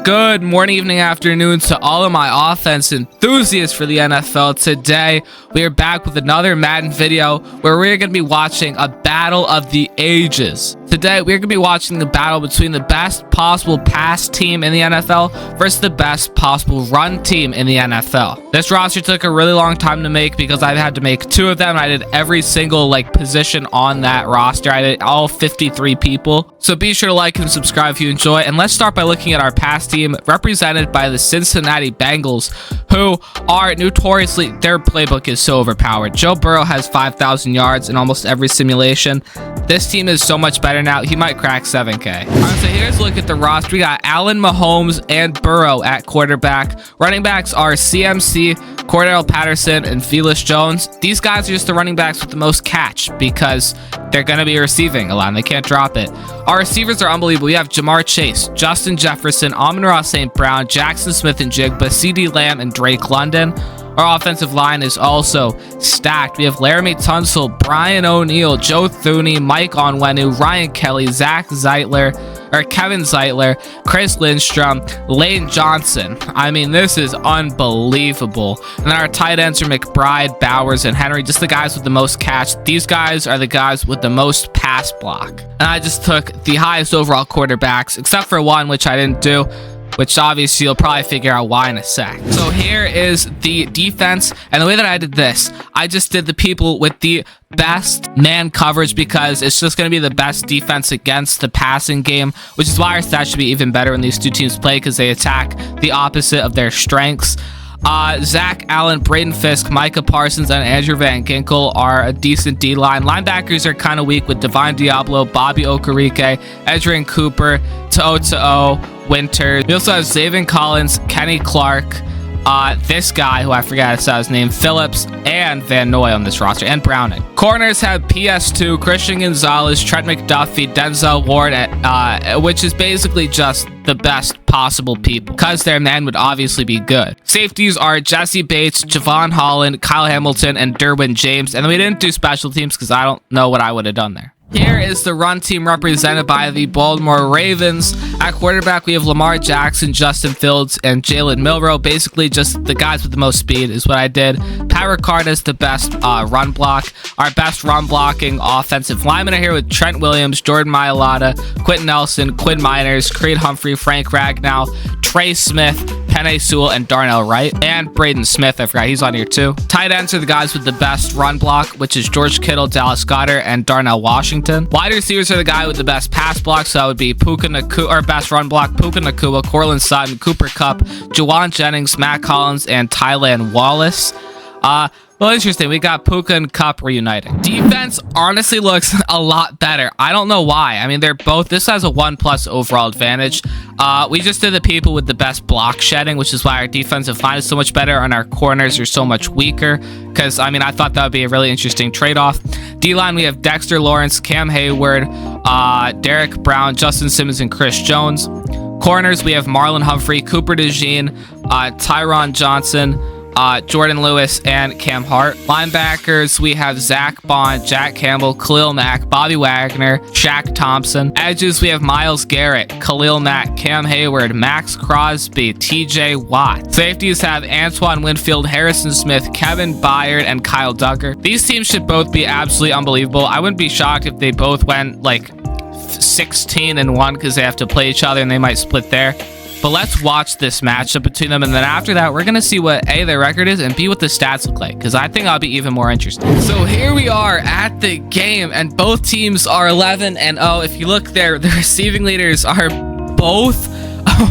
Good morning, evening, afternoon to all of my offense enthusiasts for the NFL. Today, we are back with another Madden video where we're going to be watching a battle of the ages. Today, we're going to be watching the battle between the best possible pass team in the NFL versus the best possible run team in the NFL. This roster took a really long time to make because I've had to make two of them. I did every single position on that roster. I did all 53 people. So be sure to like and subscribe if you enjoy. And let's start by looking at our pass team represented by the Cincinnati Bengals, who are notoriously, their playbook is so overpowered. Joe Burrow has 5,000 yards in almost every simulation. This team is so much better now. He might crack 7K. All right, so here's a look at the roster. We got Allen, Mahomes, and Burrow at quarterback. Running backs are CMC, Cordell Patterson, and Felix Jones. These guys are just the running backs with the most catch because they're going to be receiving a lot and they can't drop it. Our receivers are unbelievable. We have Jamar Chase, Justin Jefferson, Amon-Ra St. Brown, Jackson Smith and Jigba, CeeDee Lamb, and Drake London. Our offensive line is also stacked. We have Laramie Tunsil, Brian O'Neill, Joe Thuney, Mike Onwenu, Ryan Kelly, Kevin Zeitler, Chris Lindstrom, Lane Johnson. I mean, this is unbelievable. And then our tight ends are McBride, Bowers, and Henry, just the guys with the most catch. These guys are the guys with the most pass block. And I just took the highest overall quarterbacks, except for one, which I didn't do, which obviously you'll probably figure out why in a sec. So here is the defense, and the way that I did this, I just did the people with the best man coverage because it's just going to be the best defense against the passing game, which is why our stats should be even better when these two teams play because they attack the opposite of their strengths. Zach Allen, Braden Fisk, Micah Parsons, and Andrew Van Ginkel are a decent D-line. Linebackers are kind of weak with Divine Diablo, Bobby Okereke, Edgerrin Cooper, To'o Winters. We also have Zaven Collins, Kenny Clark, this guy who I forgot his name, Phillips, and Van Noy on this roster, and Browning. Corners have PS2, Christian Gonzalez, Trent McDuffie, Denzel Ward, which is basically just the best possible people because their man would obviously be good. Safeties are Jesse Bates, Javon Holland, Kyle Hamilton, and Derwin James. And then we didn't do special teams because I don't know what I would have done there. Here is the run team represented by the Baltimore Ravens. At quarterback, we have Lamar Jackson, Justin Fields, and Jalen Milroe. Basically, just the guys with the most speed is what I did. Pat Ricard is the best run block. Our best run blocking offensive linemen are here with Trent Williams, Jordan Mailata, Quentin Nelson, Quinn Miners, Creed Humphrey, Frank Ragnow, Trey Smith, Penei Sewell, and Darnell Wright, and Braden Smith. I forgot he's on here too. Tight ends are the guys with the best run block, which is George Kittle, Dallas Goedert, and Darnell Washington. Wide receivers are the guy with the best pass block, so that would be Puka Nacua, or best run block, Puka Nacua, Courtland Sutton, Cooper Kupp, Juwan Jennings, Matt Collins, and Tylan Wallace. Well, interesting. We got Puka and Kupp reuniting. Defense honestly looks a lot better. I don't know why. I mean, they're both. This has a 1+ overall advantage. We just did the people with the best block shedding, which is why our defensive line is so much better and our corners are so much weaker. Because, I mean, I thought that would be a really interesting trade-off. D-line, we have Dexter Lawrence, Cam Hayward, Derek Brown, Justin Simmons, and Chris Jones. Corners, we have Marlon Humphrey, Cooper DeJean, Tyron Johnson, Jordan Lewis, and Cam Hart. Linebackers, we have Zach Bond, Jack Campbell, Khalil Mack, Bobby Wagner, Shaq Thompson. Edges, we have Myles Garrett, Khalil Mack, Cam Hayward, Max Crosby, TJ Watt. Safeties have Antoine Winfield, Harrison Smith, Kevin Byard, and Kyle Duggar. These teams should both be absolutely unbelievable. I wouldn't be shocked if they both went 16-1 because they have to play each other and they might split there. But let's watch this matchup between them, and then after that, we're going to see what A, their record is, and B, what the stats look like, because I think I'll be even more interesting. So here we are at the game, and both teams are 11-0. If you look there, the receiving leaders are both,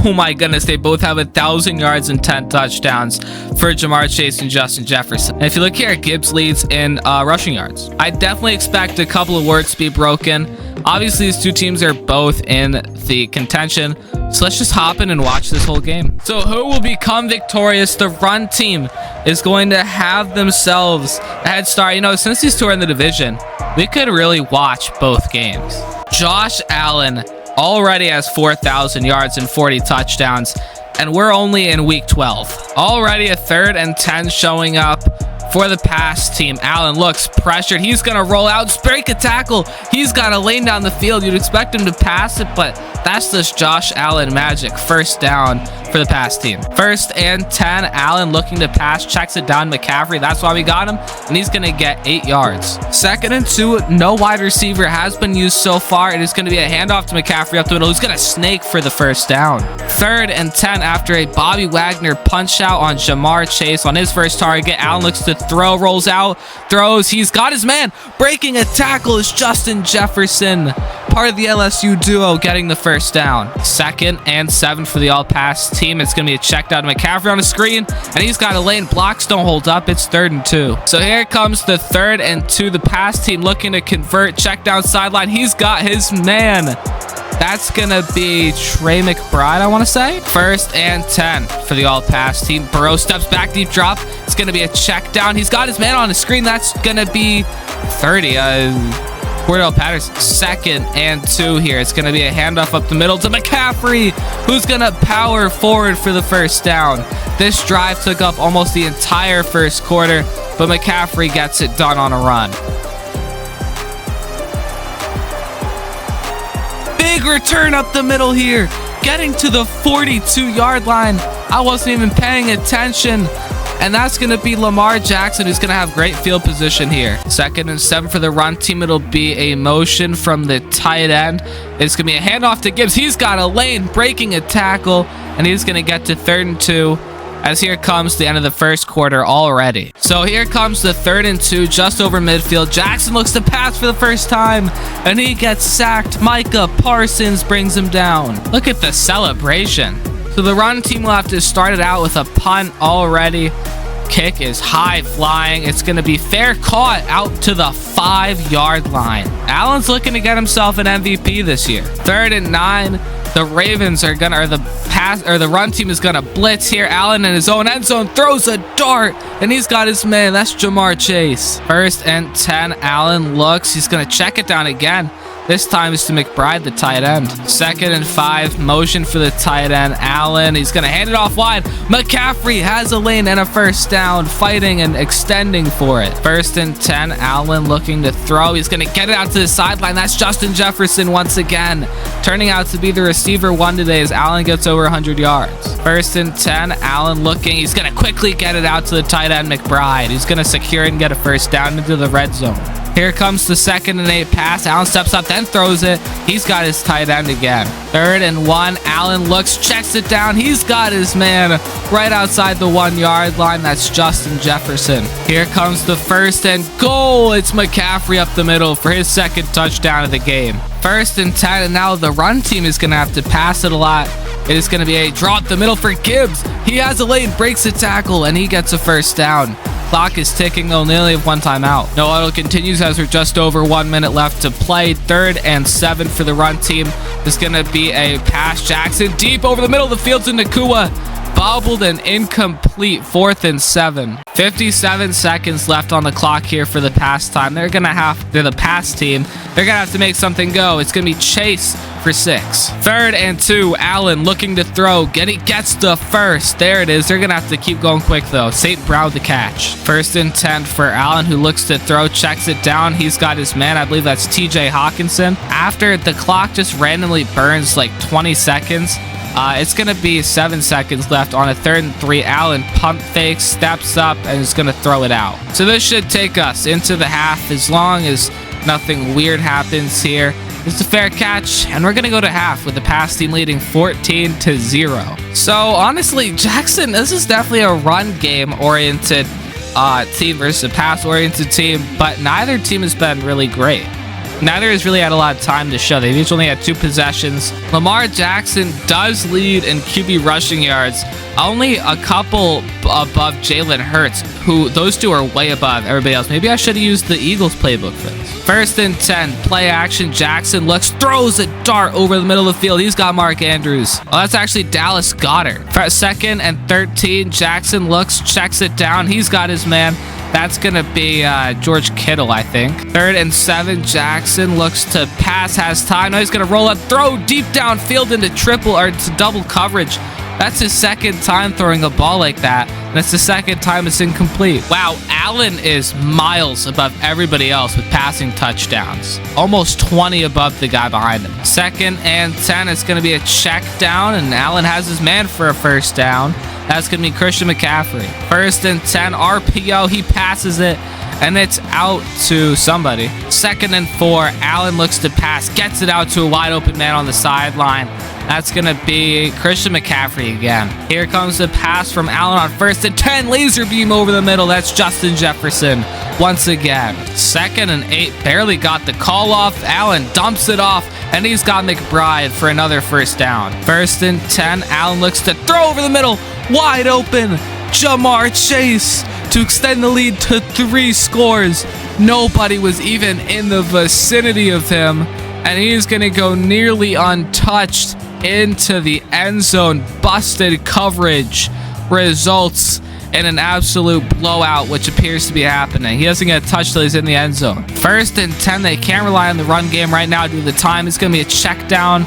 oh my goodness, they both have 1,000 yards and 10 touchdowns for Jamar Chase and Justin Jefferson. And if you look here, Gibbs leads in rushing yards. I definitely expect a couple of works to be broken. Obviously, these two teams are both in the contention. So let's just hop in and watch this whole game. So who will become victorious? The run team is going to have themselves a head start. You know, since these two are in the division, we could really watch both games. Josh Allen already has 4,000 yards and 40 touchdowns, and we're only in week 12. Already a 3rd and 10 showing up for the pass team. Allen looks pressured. He's going to roll out, break a tackle. He's got a lane down the field. You'd expect him to pass it, but that's just Josh Allen magic. First down for the pass team. 1st and 10. Allen looking to pass, checks it down McCaffrey. That's why we got him, and he's going to get 8 yards. 2nd and 2. No wide receiver has been used so far. It is going to be a handoff to McCaffrey up the middle. He's going to snake for the first down. 3rd and 10. After a Bobby Wagner punch out on Jamar Chase on his first target, Allen looks to throw, rolls out, throws. He's got his man. Breaking a tackle is Justin Jefferson, part of the LSU duo, getting the first down. 2nd and 7 for the all-pass team. It's going to be a check down to McCaffrey on the screen, and he's got a lane. Blocks don't hold up. It's 3rd and 2. So here comes the 3rd and 2. The pass team looking to convert. Check down sideline. He's got his man. That's going to be Trey McBride, I want to say. 1st and 10 for the all-pass team. Burrow steps back, deep drop. It's going to be a check down. He's got his man on the screen. That's going to be 30. Cordell Patterson. 2nd and 2 here. It's going to be a handoff up the middle to McCaffrey, who's going to power forward for the first down. This drive took up almost the entire first quarter, but McCaffrey gets it done on a run. Big return up the middle here, getting to the 42-yard line. I wasn't even paying attention. And that's going to be Lamar Jackson, who's going to have great field position here. 2nd and 7 for the run team. It'll be a motion from the tight end. It's going to be a handoff to Gibbs. He's got a lane, breaking a tackle, and he's going to get to 3rd and 2. As here comes the end of the first quarter already. So here comes the 3rd and 2, just over midfield. Jackson looks to pass for the first time, and he gets sacked. Micah Parsons brings him down. Look at the celebration. So the run team will have to start it out with a punt already. Kick is high flying. It's going to be fair, caught out to the 5-yard line. Allen's looking to get himself an MVP this year. 3rd and 9. The Ravens are gonna, the run team is gonna blitz here. Allen in his own end zone throws a dart, and he's got his man. That's Jamar Chase. 1st and 10. Allen looks. He's gonna check it down again. This time is to McBride, the tight end. 2nd and 5. Motion for the tight end. Allen. He's going to hand it off wide. McCaffrey has a lane and a first down, fighting and extending for it. 1st and 10. Allen looking to throw. He's going to get it out to the sideline. That's Justin Jefferson once again, turning out to be the receiver one today as Allen gets over 100 yards. 1st and 10. Allen looking. He's going to quickly get it out to the tight end, McBride. He's going to secure it and get a first down into the red zone. Here comes the 2nd and 8 pass. Allen steps up, then throws it. He's got his tight end again. 3rd and 1. Allen looks, checks it down. He's got his man right outside the 1-yard line. That's Justin Jefferson. Here comes the 1st and goal. It's McCaffrey up the middle for his 2nd touchdown of the game. 1st and 10, and now the run team is going to have to pass it a lot. It is going to be a draw up the middle for Gibbs. He has a lane, breaks a tackle, and he gets a first down. Clock is ticking, though. Nearly have 1 timeout. No auto continues as we're just over 1 minute left to play. 3rd and 7 for the run team. There's going to be a pass. Jackson deep over the middle of the field to Nacua. Bobbled and incomplete. 4th and 7. 57 seconds left on the clock here for the pass time. They're the pass team. They're going to have to make something go. It's going to be Chase for 6. 3rd and 2. Allen looking to throw. Gets the first. There it is. They're going to have to keep going quick, though. St. Brown the catch. 1st and 10 for Allen, who looks to throw. Checks it down. He's got his man. I believe that's TJ Hawkinson. After the clock just randomly burns like 20 seconds, it's going to be 7 seconds left on a 3rd and 3. Allen pump fakes, steps up, and is going to throw it out. So this should take us into the half as long as nothing weird happens here. It's a fair catch, and we're going to go to half with the pass team leading 14-0. So honestly, Jackson, this is definitely a run game oriented team versus a pass oriented team, but neither team has been really great. Neither has really had a lot of time to show. They've each only had 2 possessions. Lamar Jackson does lead in QB rushing yards, only a couple above Jalen Hurts, who those 2 are way above everybody else. Maybe I should have used the Eagles playbook for this. 1st and 10, play action. Jackson looks, throws a dart over the middle of the field. He's got Mark Andrews. Oh, that's actually Dallas Goedert. 2nd and 13, Jackson looks, checks it down. He's got his man. That's going to be George Kittle, I think. 3rd and 7, Jackson looks to pass, has time. Now he's going to roll up, throw deep downfield into double coverage. That's his 2nd time throwing a ball like that. And it's the second time it's incomplete. Wow, Allen is miles above everybody else with passing touchdowns. Almost 20 above the guy behind him. 2nd and 10. It's going to be a check down, and Allen has his man for a first down. That's going to be Christian McCaffrey. 1st and 10. RPO. He passes it, and it's out to somebody. 2nd and 4. Allen looks to pass. Gets it out to a wide open man on the sideline. That's going to be Christian McCaffrey again. Here comes the pass from Allen on 1st and 10. Laser beam over the middle. That's Justin Jefferson once again. 2nd and 8. Barely got the call off. Allen dumps it off, and he's got McBride for another first down. 1st and 10. Allen looks to throw over the middle. Wide open. Jamar Chase to extend the lead to 3 scores. Nobody was even in the vicinity of him, and he's going to go nearly untouched into the end zone. Busted coverage results in an absolute blowout, which appears to be happening. He doesn't get a touch till he's in the end zone. 1st and 10. They can't rely on the run game right now due to the time. It's going to be a check down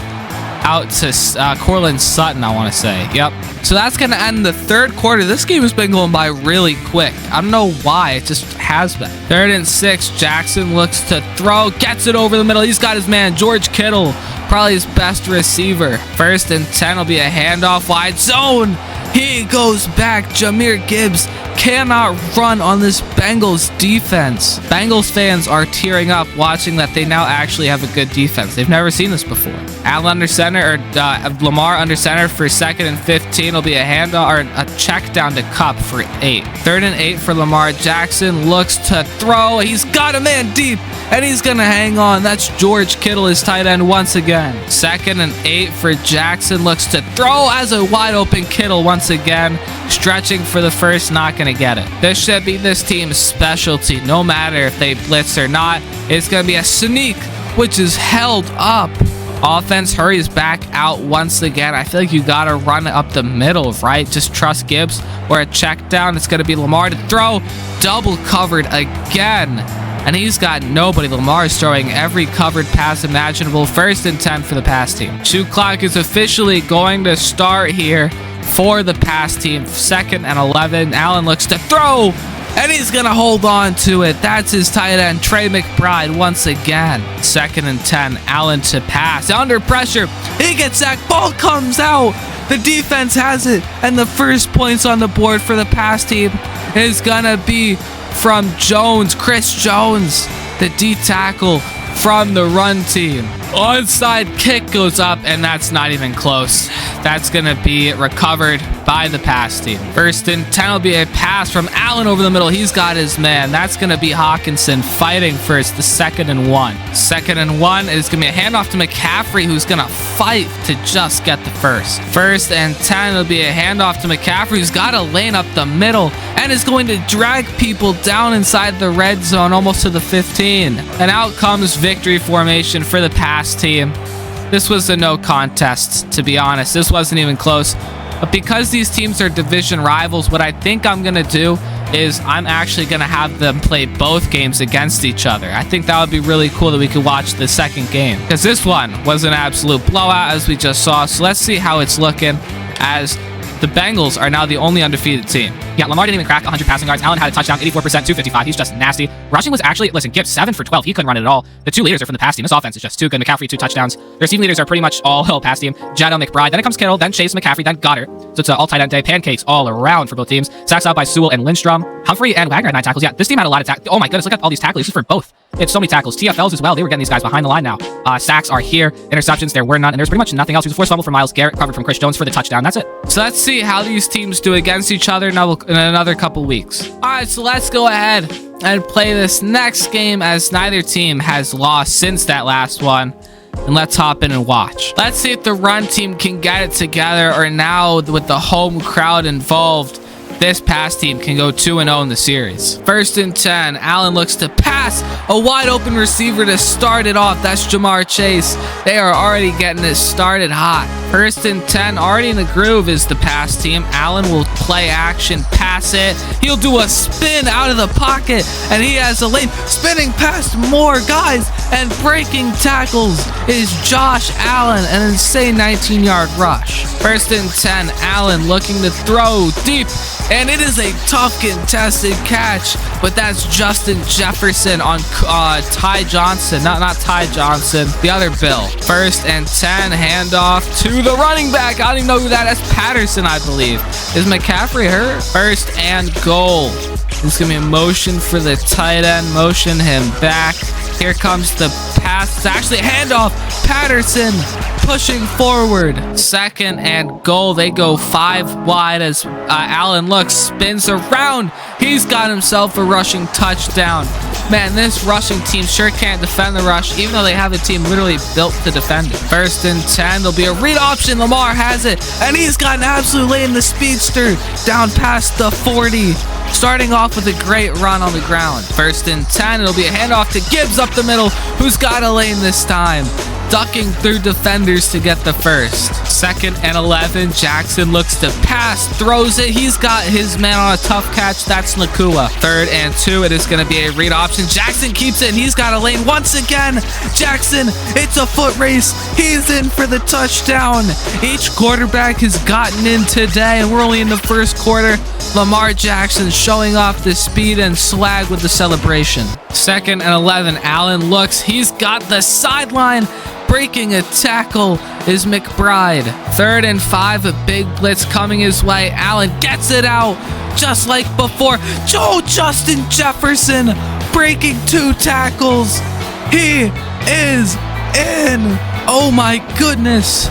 out to Courtland Sutton, I want to say. Yep. So that's going to end the 3rd quarter. This game has been going by really quick. I don't know why. It just has been. 3rd and 6. Jackson looks to throw. Gets it over the middle. He's got his man, George Kittle, probably his best receiver. 1st and 10 will be a handoff wide zone. He goes back. Jahmyr Gibbs cannot run on this Bengals defense. Bengals fans are tearing up watching that they now actually have a good defense. They've never seen this before. Allen under center, or Lamar under center for 2nd and 15 will be a handoff or a check down to Kupp for 8. 3rd and 8 for Lamar. Jackson looks to throw. He's got a man deep, and he's gonna hang on. That's George Kittle, his tight end, once again. 2nd and 8 for Jackson. Looks to throw as a wide open Kittle once again. Stretching for the first, not gonna get it. This should be this team's specialty. No matter if they blitz or not, it's gonna be a sneak, which is held up. Offense hurries back out once again. I feel like you gotta run up the middle, right? Just trust Gibbs or a check down. It's gonna be Lamar to throw. Double covered again, and he's got nobody. Lamar is throwing every covered pass imaginable. 1st and 10 for the pass team. 2 clock is officially going to start here for the pass team. 2nd and 11. Allen looks to throw, and he's going to hold on to it. That's his tight end, Trey McBride, once again. 2nd and 10. Allen to pass. Under pressure. He gets sacked. Ball comes out. The defense has it, and the first points on the board for the pass team is going to be from Jones, Chris Jones, the D tackle from the run team. Onside kick goes up, and that's not even close. That's going to be recovered by the pass team. 1st and 10 will be a pass from Allen over the middle. He's got his man. That's going to be Hawkinson fighting first, the 2nd and 1. 2nd and 1 is going to be a handoff to McCaffrey, who's going to fight to just get the first. 1st and 10 will be a handoff to McCaffrey, who's got a lane up the middle and is going to drag people down inside the red zone almost to the 15. And out comes victory formation for the pass team. This was a no contest, to be honest. This wasn't even close. But because these teams are division rivals, what I think I'm going to do is I'm actually going to have them play both games against each other. I think that would be really cool that we could watch the second game, because this one was an absolute blowout, as we just saw. So let's see how it's looking, as the Bengals are now the only undefeated team. Yeah, Lamar didn't even crack 100 passing yards. Allen had a touchdown, 84%, 255. He's just nasty. Rushing was actually, listen, Gibbs 7 for 12. He couldn't run it at all. The 2 leaders are from the pass team. This offense is just too good. McCaffrey, 2 touchdowns. The receiving leaders are pretty much all pass team. Jado, McBride. Then it comes Kittle, then Chase, McCaffrey, then Goddard. So it's an all tight end day. Pancakes all around for both teams. Sacks out by Sewell and Lindstrom. Humphrey and Wagner had 9 tackles. Yeah, this team had a lot of tackles. Oh my goodness, look at all these tackles. This is for both. It's so many tackles. TFLs as well. They were getting these guys behind the line now. Sacks are here. Interceptions, there were none. And there's pretty much nothing else. It was a forced fumble from Myles Garrett, covered from Chris Jones for the touchdown. That's it. So let's see how these teams do against each other in another couple weeks. All right, so let's go ahead and play this next game, as neither team has lost since that last one. And let's hop in and watch. Let's see if the run team can get it together, or now with the home crowd involved, this pass team can go 2-0 in the series. 1st and 10. Allen looks to pass. A wide open receiver to start it off. That's Jamar Chase. They are already getting it started hot. 1st and 10. Already in the groove is the pass team. Allen will play action, pass it. He'll do a spin out of the pocket, and he has a lane. Spinning past more guys and breaking tackles is Josh Allen. An insane 19-yard rush. 1st and 10. Allen looking to throw deep And it is a tough contested catch, but that's Justin Jefferson on Ty Johnson. Not Ty Johnson, the other Bill. 1st and 10, handoff to the running back. I don't even know who that is. Patterson, I believe. Is McCaffrey hurt? 1st and goal. This is going to be a motion for the tight end. Motion him back. Here comes the pass. It's actually a handoff. Patterson pushing forward. 2nd and goal. They go 5 wide as Allen looks, spins around. He's got himself a rushing touchdown. Man, this rushing team sure can't defend the rush, even though they have a team literally built to defend it. 1st and 10. There'll be a read option. Lamar has it, and he's got an absolute lane, the speedster, down past the 40. Starting off with a great run on the ground. 1st and 10. It'll be a handoff to Gibbs up the middle, who's got a lane this time, ducking through defenders to get the first. 2nd and 11. Jackson looks to pass, throws it. He's got his man on a tough catch. That's Nakua. 3rd and 2. It is going to be a read option. Jackson keeps it, and he's got a lane once again. Jackson, it's a foot race. He's in for the touchdown. Each quarterback has gotten in today, and we're only in the 1st quarter. Lamar Jackson showing off the speed and swag with the celebration. 2nd and 11. Allen looks. He's got the sideline. Breaking a tackle is McBride. 3rd and 5. A big blitz coming his way. Allen gets it out just like before. Justin Jefferson breaking 2 tackles. He is in. Oh my goodness.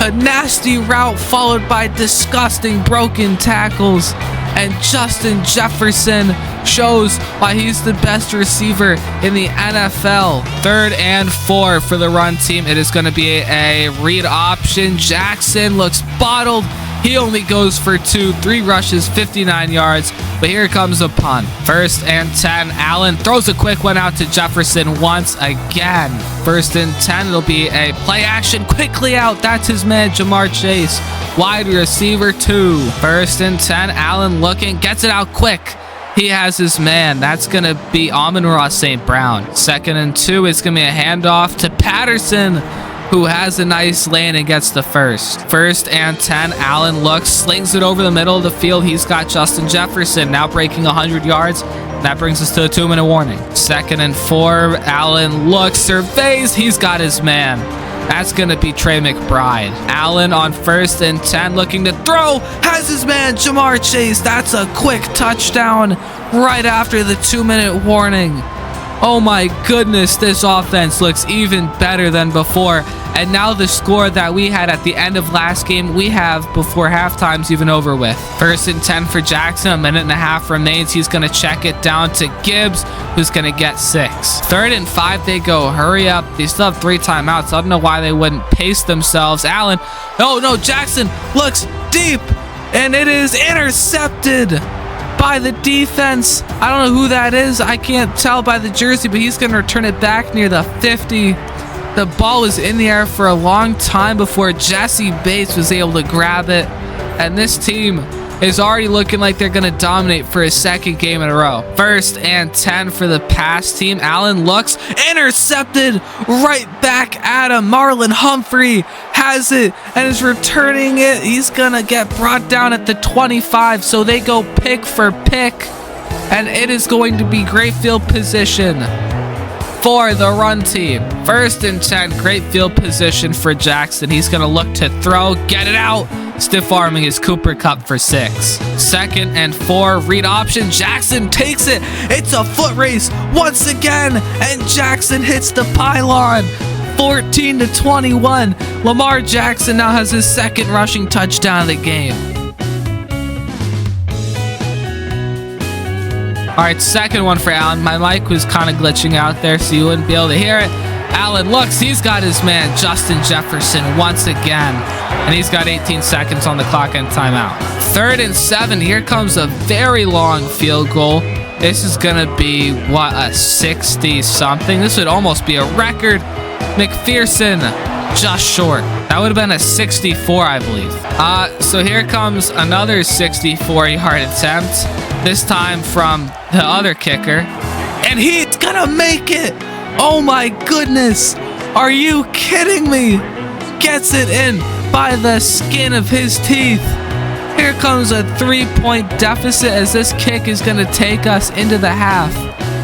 A nasty route followed by disgusting broken tackles. And Justin Jefferson shows why he's the best receiver in the NFL. 3rd and 4 for the run team. It is going to be a read option. Jackson looks bottled. He only goes for 3 rushes, 59 yards. But here comes a punt. 1st and 10. Allen throws a quick one out to Jefferson once again. 1st and 10. It'll be a play action. Quickly out. That's his man, Jamar Chase. Wide receiver 2. 1st and 10. Allen looking. Gets it out quick. He has his man. That's going to be Amon-Ra St. Brown. 2nd and 2. It's going to be a handoff to Patterson, who has a nice lane and gets the first. 1st and 10. Allen looks, slings it over the middle of the field. He's got Justin Jefferson now breaking 100 yards. That brings us to a 2-minute warning. 2nd and 4. Allen looks, surveys. He's got his man. That's going to be Trey McBride. Allen on 1st and 10 looking to throw. Has his man, Jamar Chase. That's a quick touchdown right after the 2-minute warning. Oh my goodness, this offense looks even better than before. And now the score that we had at the end of last game, we have before halftime's even over with. 1st and 10 for Jackson. 1.5 minutes remains. He's going to check it down to Gibbs, who's going to get 6. 3rd and 5, they go hurry up. They still have 3 timeouts. I don't know why they wouldn't pace themselves. Allen, oh no, Jackson looks deep, and it is intercepted by the defense. I don't know who that is. I can't tell by the jersey, but he's going to return it back near the 50. The ball was in the air for a long time before Jesse Bates was able to grab it. And this team is already looking like they're going to dominate for a 2nd game in a row. 1st and 10 for the pass team. Allen looks, intercepted right back at him. Marlon Humphrey has it and is returning it. He's going to get brought down at the 25. So they go pick for pick. And it is going to be great field position for the run team. 1st and 10, great field position for Jackson. He's going to look to throw, get it out. Stiff arming his Cooper Kupp for 6. 2nd and 4, read option. Jackson takes it. It's a foot race once again, and Jackson hits the pylon. 14-21. Lamar Jackson now has his 2nd rushing touchdown of the game. All right, 2nd one for Allen. My mic was kind of glitching out there, so you wouldn't be able to hear it. Allen looks. He's got his man, Justin Jefferson, once again. And he's got 18 seconds on the clock and timeout. 3rd and 7. Here comes a very long field goal. This is going to be, what, a 60-something? This would almost be a record. McPherson, just short. That would have been a 64, I believe. So here comes another 64-yard attempt. This time from the other kicker. And he's gonna make it! Oh my goodness! Are you kidding me? Gets it in by the skin of his teeth. Here comes a 3-point deficit as this kick is going to take us into the half.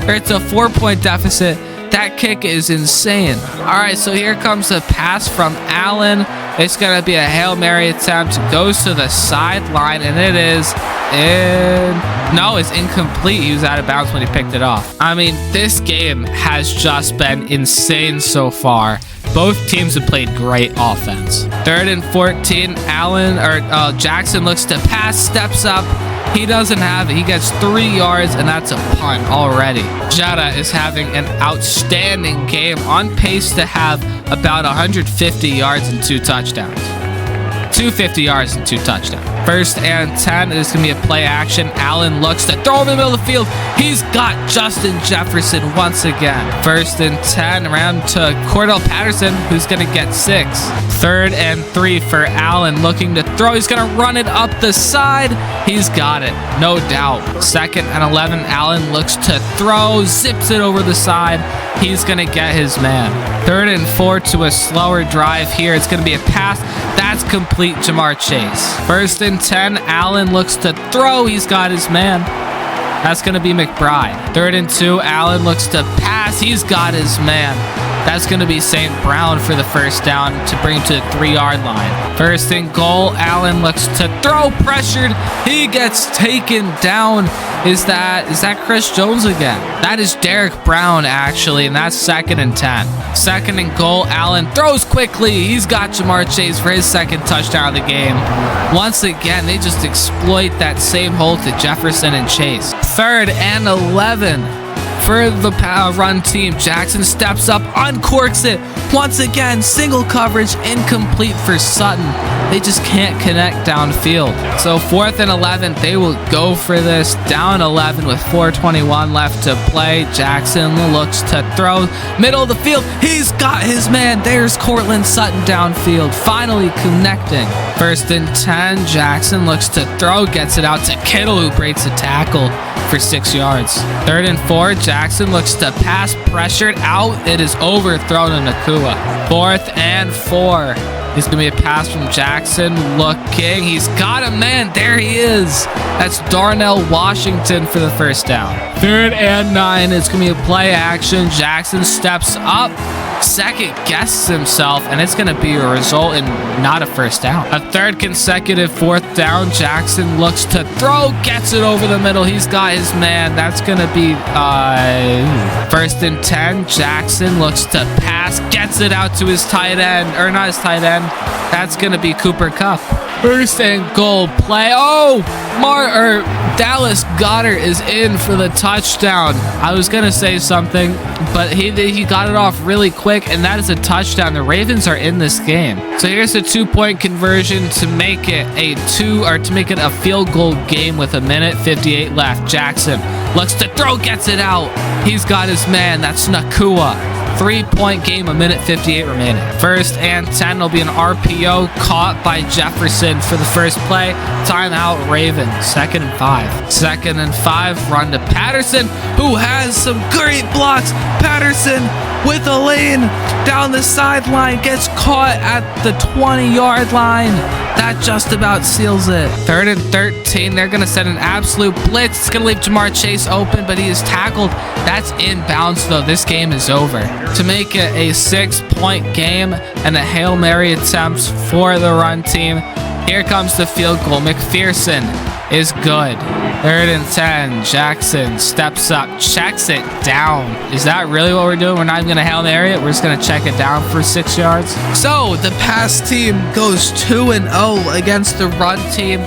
Or it's a 4-point deficit. That kick is insane. All right, so here comes a pass from Allen. It's going to be a Hail Mary attempt. Goes to the sideline, and it is no, it's incomplete. He was out of bounds when he picked it off. I mean, this game has just been insane so far. Both teams have played great offense. 3rd and 14, Jackson looks to pass, steps up. He doesn't have it. He gets 3 yards, and that's a punt already. Jetta is having an outstanding game, on pace to have about 150 yards and 2 touchdowns. 250 yards and 2 touchdowns. 1st and 10 is going to be a play action. Allen looks to throw in the middle of the field. He's got Justin Jefferson once again. 1st and 10 around to Cordell Patterson, who's going to get 6. 3rd and 3 for Allen, looking to throw. He's going to run it up the side. He's got it, no doubt. 2nd and 11, Allen looks to throw, zips it over the side. He's going to get his man. 3rd and 4 to a slower drive here. It's going to be a pass. That's complete, Ja'Marr Chase. 1st and 10, Allen looks to throw. He's got his man. That's going to be McBride. 3rd and 2, Allen looks to pass. He's got his man. That's going to be St. Brown for the 1st down to bring him to the 3-yard line. 1st and goal, Allen looks to throw, pressured. He gets taken down. Is that Chris Jones again? That is Derek Brown, actually, and that's 2nd and 10. 2nd and goal, Allen throws quickly. He's got Ja'Marr Chase for his 2nd touchdown of the game. Once again, they just exploit that same hole to Jefferson and Chase. 3rd and 11. For the run team, Jackson steps up, uncorks it. Once again, single coverage, incomplete for Sutton. They just can't connect downfield. So 4th and 11, they will go for this. Down 11 with 4:21 left to play. Jackson looks to throw. Middle of the field, he's got his man. There's Cortland Sutton downfield, finally connecting. 1st and 10, Jackson looks to throw, gets it out to Kittle, who breaks a tackle for 6 yards. 3rd and 4, Jackson looks to pass, pressured out. It is overthrown to Nacua. 4th and 4. It's going to be a pass from Jackson looking. He's got a man. There he is. That's Darnell Washington for the 1st down. 3rd and 9. It's going to be a play action. Jackson steps up, second guesses himself, and it's going to be a result in not a 1st down. A 3rd consecutive 4th down. Jackson looks to throw, gets it over the middle. He's got his man. That's going to be 1st and 10. Jackson looks to pass, gets it out to his tight end, or not his tight end. That's going to be Cooper Kupp. 1st and goal play. Oh, Dallas Goedert is in for the touchdown. I was going to say something, but he got it off really quick, and that is a touchdown. The Ravens are in this game. So here's a 2-point conversion to make it a field goal game with 1:58 left. Jackson looks to throw, gets it out. He's got his man. That's Nacua. 3-point game, 1:58 remaining. 1st and 10 will be an RPO caught by Jefferson for the 1st play. Timeout Ravens. 2nd and 5. 2nd and 5, run to Patterson, who has some great blocks. Patterson with a lane down the sideline, gets caught at the 20-yard line. That just about seals it. 3rd and 13, they're going to send an absolute blitz. It's going to leave Ja'Marr Chase open, but he is tackled. That's inbounds, though. This game is over. To make it a 6-point game and a Hail Mary attempt for the run team, here comes the field goal. McPherson is good. 3rd and 10. Jackson steps up, checks it down. Is that really what we're doing? We're not even going to Hail Mary it. We're just going to check it down for 6 yards. So the pass team goes 2-0 against the run team,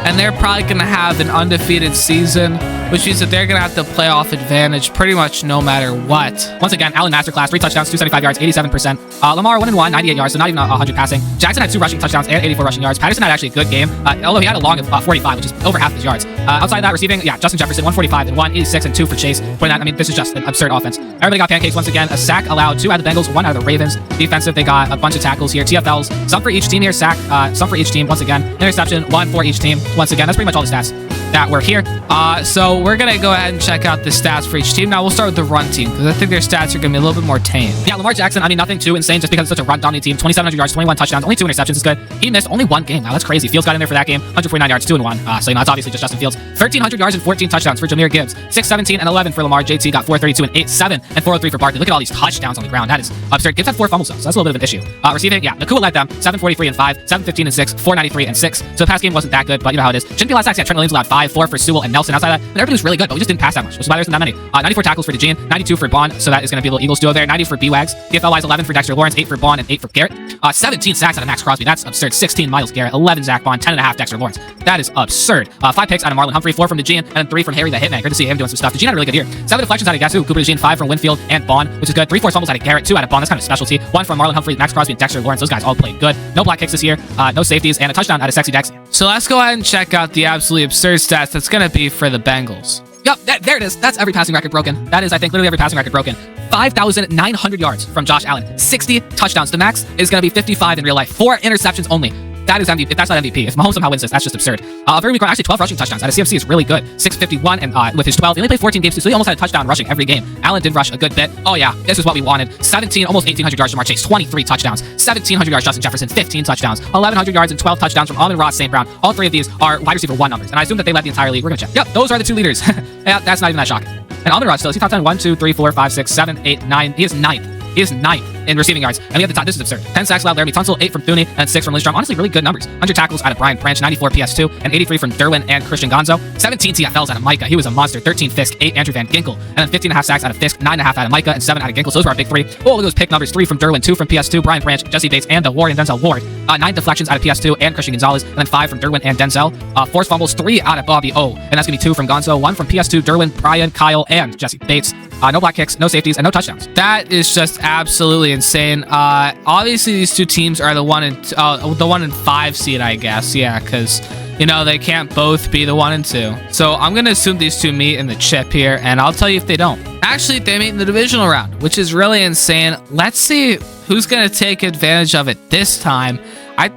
and they're probably going to have an undefeated season, which means that they're going to have the playoff advantage pretty much no matter what. Once again, Allen masterclass, 3 touchdowns, 275 yards, 87%. Lamar 1-1, 98 yards, so not even 100 passing. Jackson had 2 rushing touchdowns and 84 rushing yards. Patterson had actually a good game, although he had a long of 45, which is over half his yards. Outside of that, receiving, Justin Jefferson, 145 and 186 and 2 for Chase. This is just an absurd offense. Everybody got pancakes once again. A sack allowed, 2 out of the Bengals, 1 out of the Ravens. Defensive, they got a bunch of tackles here. TFLs, some for each team here. Sack, some for each team once again. Interception, 1 for each team once again. That's pretty much all the stats. that we're here. So we're gonna go ahead and check out the stats for each team. Now we'll start with the run team because I think their stats are gonna be a little bit more tame. Yeah, Lamar Jackson, I mean, nothing too insane just because it's such a run-dominant team. 2,700 yards, 21 touchdowns, only 2 interceptions is good. He missed only 1 game. Wow, that's crazy. Fields got in there for that game. 149 yards, 2-1. So, you know, it's obviously just Justin Fields. 1,300 yards and 14 touchdowns for Jahmyr Gibbs. 6, 17, and 11 for Lamar. JT got 432 and 8, 7, and 403 for Barkley. Look at all these touchdowns on the ground. That is absurd. Gibbs had 4 fumbles, though, so that's a little bit of an issue. Receiving, yeah, Nakua led them. 743 and 5, 715 and 6, 493 and 6. So the pass game wasn't that good, but you know how it is. Shouldn't be a lot of sacks. Yeah, Trent Williams allowed 5, 4 for Sewell and Nelson. Outside of that, everybody was really good, but we just didn't pass that much, which is why there's not that many. 94 tackles for DeJean, 92 for Bond, so that is going to be a little Eagles duo there. 90 for B-Wags. DFL-wise, 11 for Dexter Lawrence, 8 for Bond, and 8 for Garrett. 17 sacks out of Max Crosby. That's absurd. 16 Myles Garrett, 11 Zach Bond, 10.5 Dexter Lawrence. That is absurd. 5 picks out of Marlon Humphrey, 4 from DeJean, and then 3 from Harry the Hitman. Good to see him doing some stuff. DeJean had a really good year. 7 deflections out of Gasu, Cooper DeJean, 5 from Winfield and Bond, which is good. 3 forced fumbles out of Garrett, 2 out of Bond. That's kind of a specialty. 1 from Marlon Humphrey, Max Crosby, and Dexter Lawrence. Those guys all played good. No block kicks this year, no safeties, and a touchdown out of Sexy Dex. So let's go ahead and check out the absolutely absurd stats that's going to be for the Bengals. Yep, there it is. That's every passing record broken. That is, I think, literally every passing record broken. 5,900 yards from Josh Allen. 60 touchdowns. The max is going to be 55 in real life. 4 interceptions only. That is MVP. If that's not MVP, if Mahomes somehow wins this, that's just absurd. Very weak run. Actually, 12 rushing touchdowns out of CFC is really good. 651, and with his 12, he only played 14 games too, so he almost had a touchdown rushing every game. Allen did rush a good bit. Oh yeah, this is what we wanted. 17, almost 1,800 yards from Jamar Chase, 23 touchdowns. 1,700 yards Justin Jefferson, 15 touchdowns. 1,100 yards and 12 touchdowns from Amon-Ra St. Brown. All 3 of these are wide receiver 1 numbers, and I assume that they led the entire league. We're gonna check. Yep, those are the 2 leaders. Yeah, that's not even that shocking. And Amon-Ra still is he top 10? 1, 2, 3, 4, 5, 6, 7, 8, 9. He is 9th. He is 9th in receiving yards. And we have the top. This is absurd. 10 sacks allowed Laramie Tunsil, 8 from Thuney, and 6 from Lindstrom. Honestly, really good numbers. 100 tackles out of Brian Branch, 94 PS2, and 83 from Derwin and Christian Gonzo. 17 TFLs out of Micah. He was a monster. 13 Fisk, 8 Andrew Van Ginkel, and then 15.5 sacks out of Fisk, 9.5 out of Micah, and 7 out of Ginkel. So those were our big 3. Oh, look at those pick numbers. 3 from Derwin, 2 from PS2, Brian Branch, Jesse Bates, and Warren Denzel Ward. 9 deflections out of PS2 and Christian Gonzalez, and then 5 from Derwin and Denzel. 4 fumbles, 3 out of Bobby O, and that's going to be 2 from Gonzo, 1 from PS2, Derwin, Brian, Kyle, and Jesse Bates. No block kicks, no safeties, and no touchdowns. That is just absolutely insane. Obviously, these 2 teams are the 1 and 5 seed, I guess. Yeah, because you know they can't both be the 1 and 2. So I'm gonna assume these 2 meet in the chip here, and I'll tell you if they don't. Actually, they meet in the divisional round, which is really insane. Let's see who's gonna take advantage of it this time.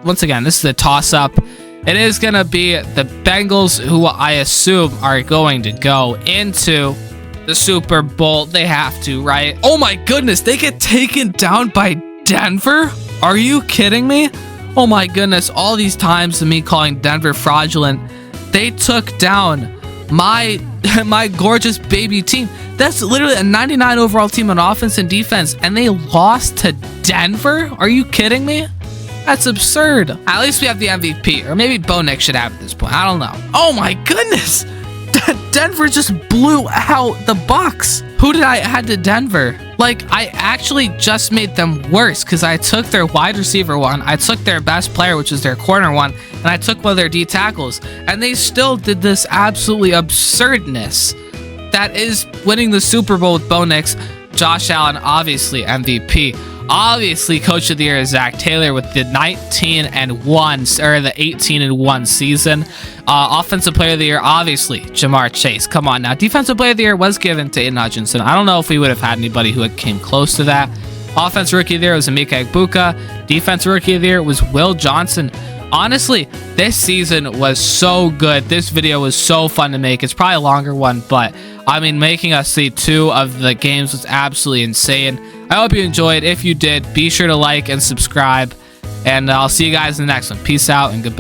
Once again, this is a toss-up. It is gonna be the Bengals, who I assume are going to go into the Super Bowl. They have to, right? Oh my goodness, they get taken down by Denver? Are you kidding me? Oh my goodness, all these times of me calling Denver fraudulent, they took down my gorgeous baby team. That's literally a 99 overall team on offense and defense, and they lost to Denver? Are you kidding me? That's absurd. At least we have the MVP, or maybe Bo Nix should have at this point. I don't know. Oh my goodness. Denver just blew out the Bucks. Who did I add to Denver? Like, I actually just made them worse because I took their wide receiver 1, I took their best player, which is their corner 1, and I took one of their D tackles, and they still did this absolutely absurdness that is winning the Super Bowl with Bo Nix. Josh Allen, obviously MVP. Obviously, Coach of the Year is Zach Taylor with the 19-1, or the 18-1 season. Offensive Player of the Year, obviously, Jamar Chase. Come on now. Defensive Player of the Year was given to Aiden Hutchinson. I don't know if we would have had anybody who had came close to that. Offensive Rookie of the Year was Emeka Egbuka. Defensive Rookie of the Year was Will Johnson. Honestly, this season was so good. This video was so fun to make. It's probably a longer one, but I mean, making us see 2 of the games was absolutely insane. I hope you enjoyed. If you did, be sure to like and subscribe, and I'll see you guys in the next one. Peace out and goodbye.